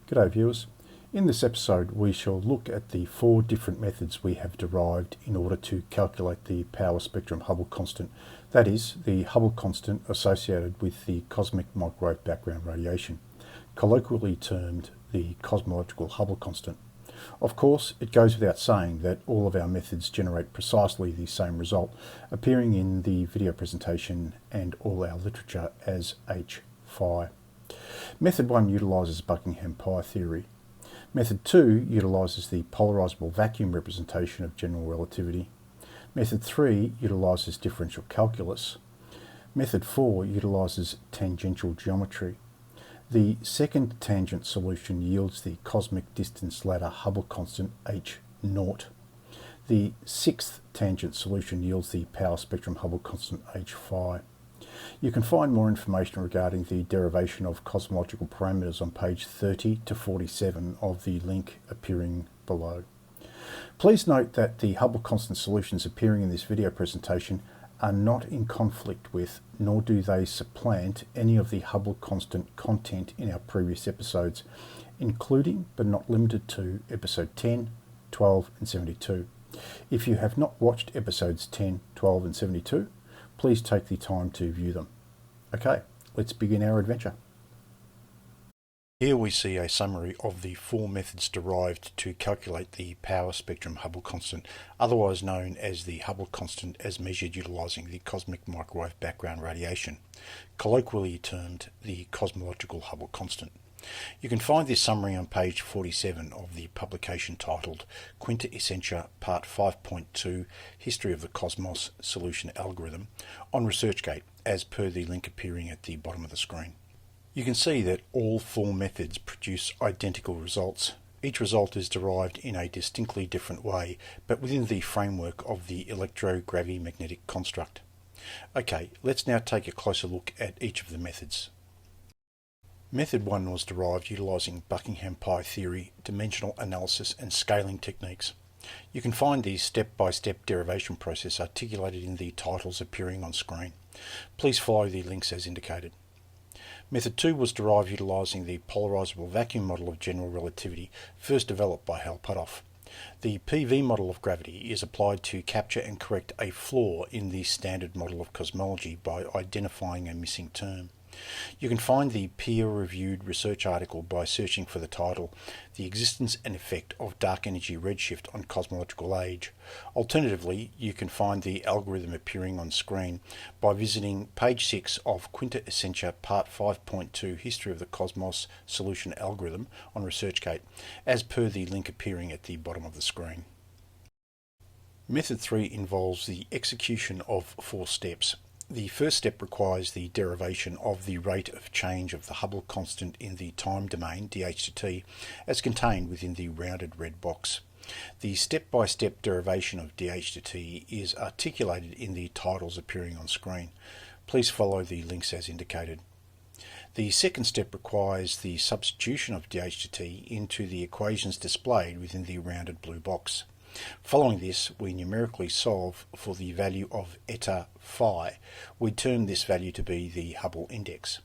G'day viewers. In this episode we shall look at the 4 different methods we have derived in order to calculate the Power Spectrum Hubble Constant, that is, the Hubble Constant associated with the cosmic microwave background radiation, colloquially termed the Cosmological Hubble Constant. Of course, it goes without saying that all of our methods generate precisely the same result, appearing in the video presentation and all our literature as H-phi. Method 1 utilises Buckingham Pi theory. Method 2 utilises the polarisable vacuum representation of general relativity. Method 3 utilises differential calculus. Method 4 utilises tangential geometry. The second tangent solution yields the cosmic distance ladder Hubble constant H0. The sixth tangent solution yields the Power Spectrum Hubble Constant H-phi. You can find more information regarding the derivation of cosmological parameters on page 30 to 47 of the link appearing below. Please note that the Hubble constant solutions appearing in this video presentation are not in conflict with, nor do they supplant, any of the Hubble constant content in our previous episodes, including but not limited to episode 10, 12 and 72. If you have not watched episodes 10, 12 and 72, please take the time to view them. Okay, let's begin our adventure. Here we see a summary of the 4 methods derived to calculate the Power Spectrum Hubble Constant, otherwise known as the Hubble Constant as measured utilising the cosmic microwave background radiation, colloquially termed the Cosmological Hubble Constant. You can find this summary on page 47 of the publication titled Quinta Essentia Part 5.2 History of the Cosmos Solution Algorithm on ResearchGate, as per the link appearing at the bottom of the screen. You can see that all 4 methods produce identical results. Each result is derived in a distinctly different way, but within the framework of the electrogravi-magnetic construct. Okay, let's now take a closer look at each of the methods. Method 1 was derived utilising Buckingham Pi theory, dimensional analysis and scaling techniques. You can find the step-by-step derivation process articulated in the titles appearing on screen. Please follow the links as indicated. Method 2 was derived utilising the polarisable vacuum model of general relativity, first developed by Hal Puthoff. The PV model of gravity is applied to capture and correct a flaw in the standard model of cosmology by identifying a missing term. You can find the peer-reviewed research article by searching for the title, The Existence and Effect of Dark Energy Redshift on Cosmological Age. Alternatively, you can find the algorithm appearing on screen by visiting page 6 of Quinta Essentia Part 5.2 History of the Cosmos Solution Algorithm on ResearchGate, as per the link appearing at the bottom of the screen. Method 3 involves the execution of 4 steps. The first step requires the derivation of the rate of change of the Hubble constant in the time domain, dH to t, as contained within the rounded red box. The step-by-step derivation of dH to t is articulated in the titles appearing on screen. Please follow the links as indicated. The second step requires the substitution of dH to t into the equations displayed within the rounded blue box. Following this, we numerically solve for the value of eta phi. We term this value to be the Hubble index.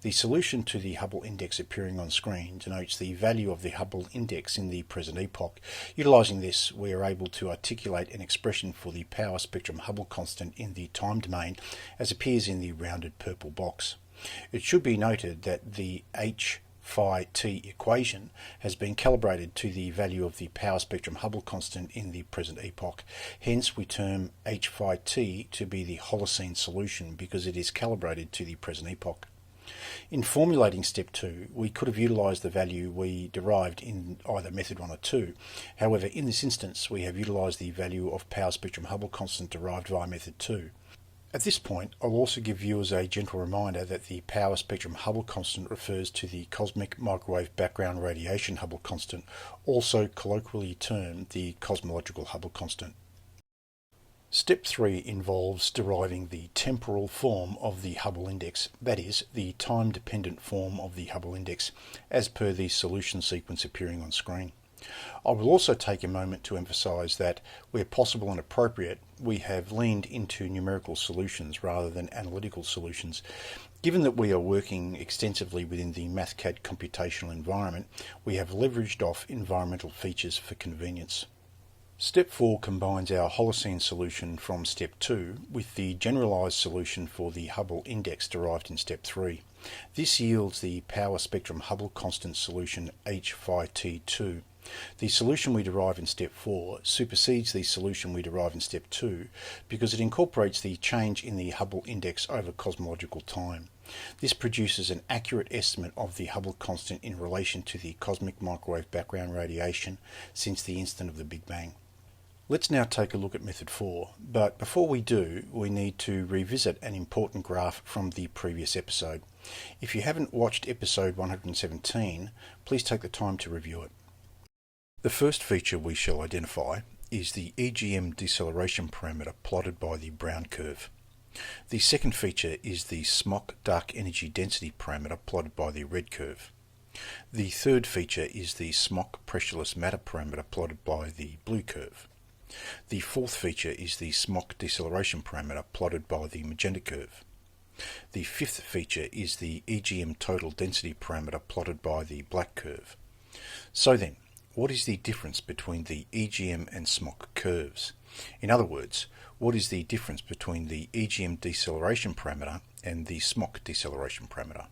The solution to the Hubble index appearing on screen denotes the value of the Hubble index in the present epoch. Utilising this, we are able to articulate an expression for the Power Spectrum Hubble Constant in the time domain as appears in the rounded purple box. It should be noted that the H-phi t equation has been calibrated to the value of the Power Spectrum Hubble Constant in the present epoch. Hence we term H-phi t to be the Holocene solution because it is calibrated to the present epoch. In formulating step 2, we could have utilised the value we derived in either method 1 or 2. However, in this instance we have utilised the value of Power Spectrum Hubble Constant derived via method 2. At this point, I'll also give viewers a gentle reminder that the Power Spectrum Hubble Constant refers to the cosmic microwave background radiation Hubble Constant, also colloquially termed the Cosmological Hubble Constant. Step 3 involves deriving the temporal form of the Hubble index, that is, the time-dependent form of the Hubble index, as per the solution sequence appearing on screen. I will also take a moment to emphasise that, where possible and appropriate, we have leaned into numerical solutions rather than analytical solutions. Given that we are working extensively within the MathCAD computational environment, we have leveraged off environmental features for convenience. Step 4 combines our Holocene solution from Step 2 with the generalised solution for the Hubble index derived in Step 3. This yields the Power Spectrum Hubble Constant solution H phi T2. The solution we derive in Step 4 supersedes the solution we derive in Step 2 because it incorporates the change in the Hubble index over cosmological time. This produces an accurate estimate of the Hubble constant in relation to the cosmic microwave background radiation since the instant of the Big Bang. Let's now take a look at method 4, but before we do, we need to revisit an important graph from the previous episode. If you haven't watched episode 117, please take the time to review it. The first feature we shall identify is the EGM deceleration parameter plotted by the brown curve. The second feature is the SMOC dark energy density parameter plotted by the red curve. The third feature is the SMOC pressureless matter parameter plotted by the blue curve. The fourth feature is the SMOC deceleration parameter plotted by the magenta curve. The fifth feature is the EGM total density parameter plotted by the black curve. So then, what is the difference between the EGM and SMOC curves? In other words, what is the difference between the EGM deceleration parameter and the SMOC deceleration parameter?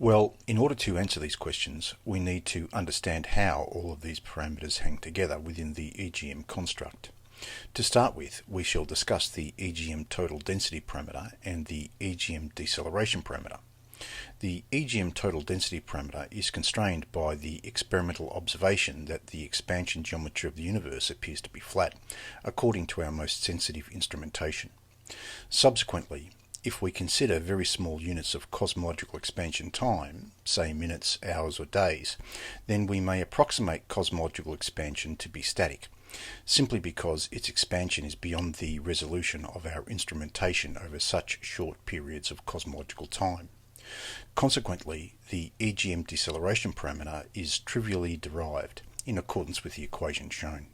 Well, in order to answer these questions, we need to understand how all of these parameters hang together within the EGM construct. To start with, we shall discuss the EGM total density parameter and the EGM deceleration parameter. The EGM total density parameter is constrained by the experimental observation that the expansion geometry of the universe appears to be flat, according to our most sensitive instrumentation. Subsequently, if we consider very small units of cosmological expansion time, say minutes, hours or days, then we may approximate cosmological expansion to be static, simply because its expansion is beyond the resolution of our instrumentation over such short periods of cosmological time. Consequently, the EGM deceleration parameter is trivially derived in accordance with the equation shown.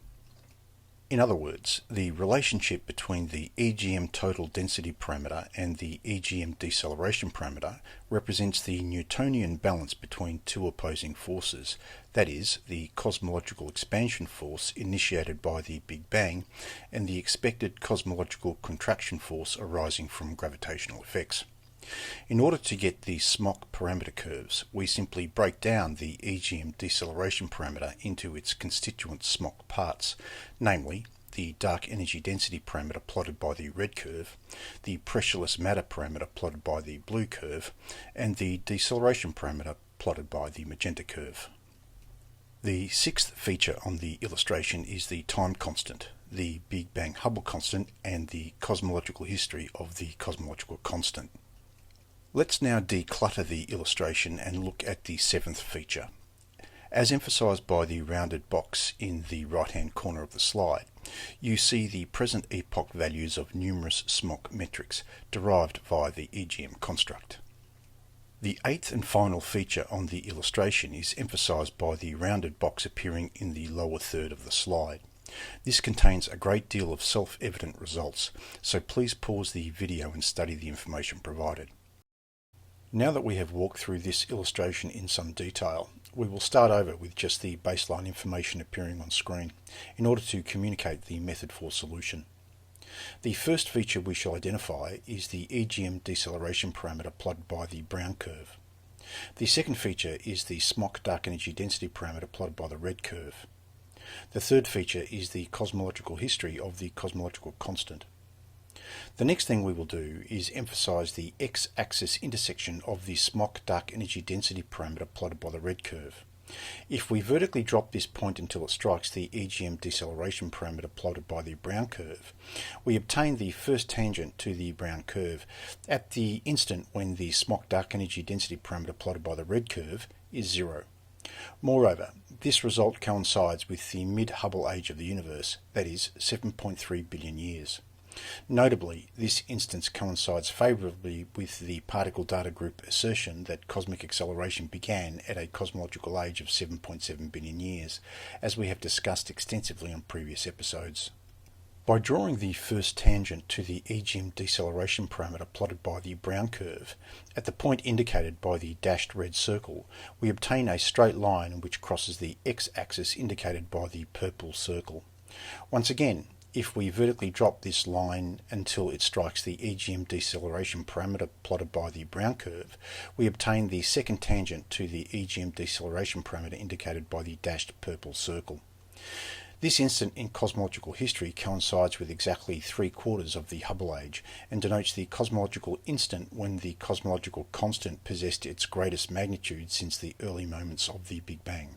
In other words, the relationship between the EGM total density parameter and the EGM deceleration parameter represents the Newtonian balance between two opposing forces, that is, the cosmological expansion force initiated by the Big Bang and the expected cosmological contraction force arising from gravitational effects. In order to get the SMOC parameter curves, we simply break down the EGM deceleration parameter into its constituent SMOC parts, namely the dark energy density parameter plotted by the red curve, the pressureless matter parameter plotted by the blue curve, and the deceleration parameter plotted by the magenta curve. The sixth feature on the illustration is the time constant, the Big Bang Hubble constant, and the cosmological history of the cosmological constant. Let's now declutter the illustration and look at the seventh feature. As emphasised by the rounded box in the right-hand corner of the slide, you see the present epoch values of numerous SMOC metrics derived via the EGM construct. The eighth and final feature on the illustration is emphasised by the rounded box appearing in the lower third of the slide. This contains a great deal of self-evident results, so please pause the video and study the information provided. Now that we have walked through this illustration in some detail, we will start over with just the baseline information appearing on screen in order to communicate the method for solution. The first feature we shall identify is the EGM deceleration parameter plotted by the brown curve. The second feature is the SMOC dark energy density parameter plotted by the red curve. The third feature is the cosmological history of the cosmological constant. The next thing we will do is emphasise the x-axis intersection of the SMOC dark energy density parameter plotted by the red curve. If we vertically drop this point until it strikes the EGM deceleration parameter plotted by the brown curve, we obtain the first tangent to the brown curve at the instant when the SMOC dark energy density parameter plotted by the red curve is 0. Moreover, this result coincides with the mid-Hubble age of the universe, that is 7.3 billion years. Notably, this instance coincides favourably with the particle data group assertion that cosmic acceleration began at a cosmological age of 7.7 billion years, as we have discussed extensively on previous episodes. By drawing the first tangent to the EGM deceleration parameter plotted by the Brown curve, at the point indicated by the dashed red circle, we obtain a straight line which crosses the x-axis indicated by the purple circle. Once again, if we vertically drop this line until it strikes the EGM deceleration parameter plotted by the Brown curve, we obtain the second tangent to the EGM deceleration parameter indicated by the dashed purple circle. This instant in cosmological history coincides with exactly 3/4 of the Hubble age and denotes the cosmological instant when the cosmological constant possessed its greatest magnitude since the early moments of the Big Bang.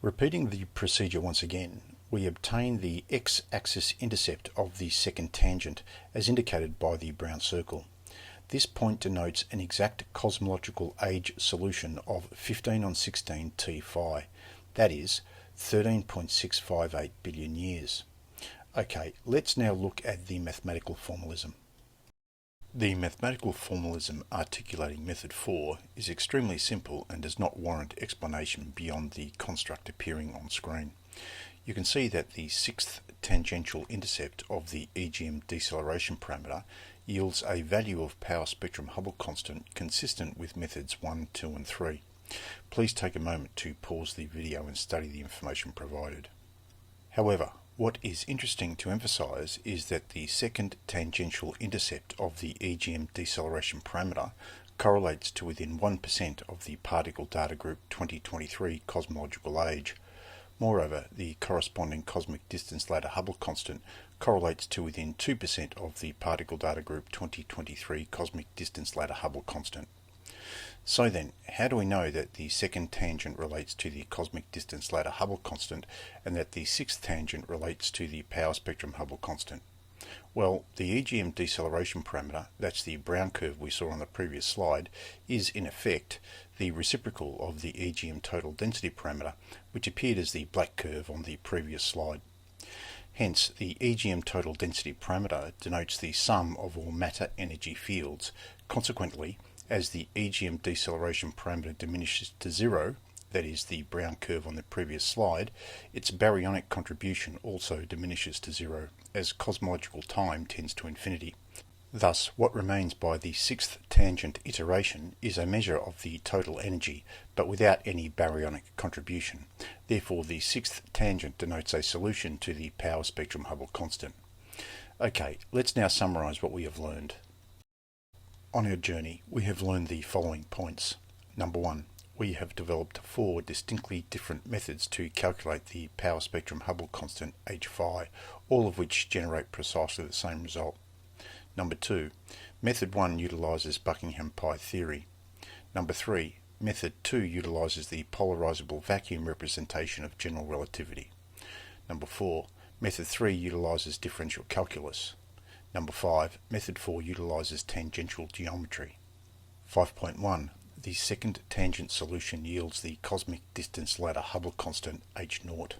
Repeating the procedure once again, we obtain the x-axis intercept of the second tangent as indicated by the Brown circle. This point denotes an exact cosmological age solution of 15/16 T phi, that is, 13.658 billion years. Okay, let's now look at the mathematical formalism. The mathematical formalism articulating method 4 is extremely simple and does not warrant explanation beyond the construct appearing on screen. You can see that the sixth tangential intercept of the EGM deceleration parameter yields a value of Power Spectrum Hubble Constant consistent with methods 1, 2 and 3. Please take a moment to pause the video and study the information provided. However, what is interesting to emphasize is that the second tangential intercept of the EGM deceleration parameter correlates to within 1% of the particle data group 2023 cosmological age. Moreover, the corresponding cosmic distance ladder Hubble constant correlates to within 2% of the particle data group 2023 cosmic distance ladder Hubble constant. So then, how do we know that the second tangent relates to the cosmic distance ladder Hubble constant and that the sixth tangent relates to the Power Spectrum Hubble constant? Well, the EGM deceleration parameter, that's the Brown curve we saw on the previous slide, is in effect the reciprocal of the EGM total density parameter, which appeared as the black curve on the previous slide. Hence, the EGM total density parameter denotes the sum of all matter energy fields. Consequently, as the EGM deceleration parameter diminishes to zero, that is the Brown curve on the previous slide, its baryonic contribution also diminishes to zero, as cosmological time tends to infinity. Thus, what remains by the sixth tangent iteration is a measure of the total energy, but without any baryonic contribution. Therefore, the sixth tangent denotes a solution to the Power Spectrum Hubble Constant. Okay, let's now summarize what we have learned. On our journey, we have learned the following points. Number 1. We have developed 4 distinctly different methods to calculate the Power Spectrum Hubble Constant h phi, all of which generate precisely the same result. Number 2. Method 1 utilises Buckingham pi theory. Number 3. Method 2 utilises the polarisable vacuum representation of general relativity. Number 4. Method 3 utilises differential calculus. Number 5. Method 4 utilises tangential geometry. 5.1. The second tangent solution yields the cosmic distance ladder Hubble constant h0.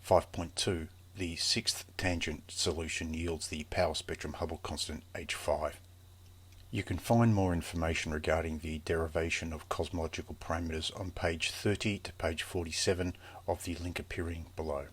5.2. The sixth tangent solution yields the Power Spectrum Hubble constant h5. You can find more information regarding the derivation of cosmological parameters on page 30 to page 47 of the link appearing below.